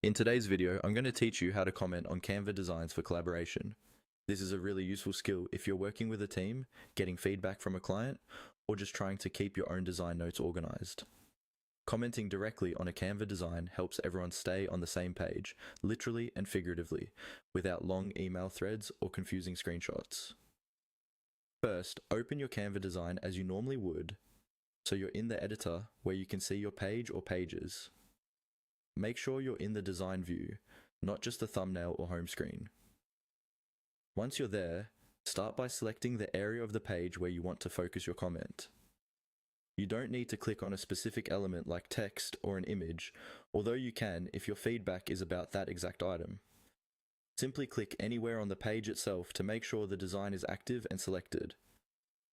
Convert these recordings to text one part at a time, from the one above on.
In today's video, I'm going to teach you how to comment on Canva designs for collaboration. This is a really useful skill if you're working with a team, getting feedback from a client, or just trying to keep your own design notes organized. Commenting directly on a Canva design helps everyone stay on the same page, literally and figuratively, without long email threads or confusing screenshots. First, open your Canva design as you normally would, so you're in the editor where you can see your page or pages. Make sure you're in the design view, not just the thumbnail or home screen. Once you're there, start by selecting the area of the page where you want to focus your comment. You don't need to click on a specific element like text or an image, although you can if your feedback is about that exact item. Simply click anywhere on the page itself to make sure the design is active and selected.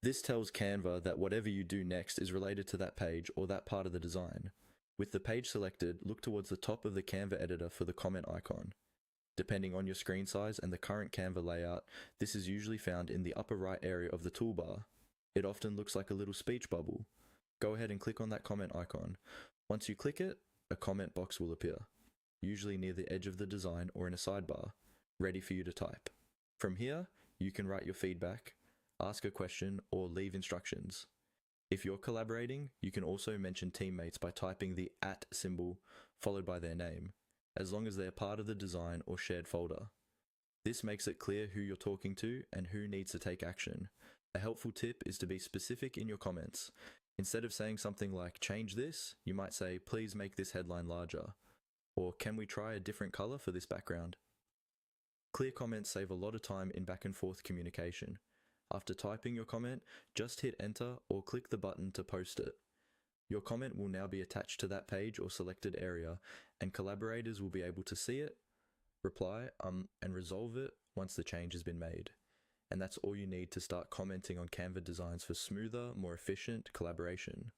This tells Canva that whatever you do next is related to that page or that part of the design. With the page selected, look towards the top of the Canva editor for the comment icon. Depending on your screen size and the current Canva layout, this is usually found in the upper right area of the toolbar. It often looks like a little speech bubble. Go ahead and click on that comment icon. Once you click it, a comment box will appear, usually near the edge of the design or in a sidebar, ready for you to type. From here, you can write your feedback, ask a question, or leave instructions. If you're collaborating, you can also mention teammates by typing the @ symbol followed by their name, as long as they're part of the design or shared folder. This makes it clear who you're talking to and who needs to take action. A helpful tip is to be specific in your comments. Instead of saying something like, "change this," you might say, "please make this headline larger," or "can we try a different color for this background?" Clear comments save a lot of time in back and forth communication. After typing your comment, just hit enter or click the button to post it. Your comment will now be attached to that page or selected area, and collaborators will be able to see it, reply, and resolve it once the change has been made. And that's all you need to start commenting on Canva designs for smoother, more efficient collaboration.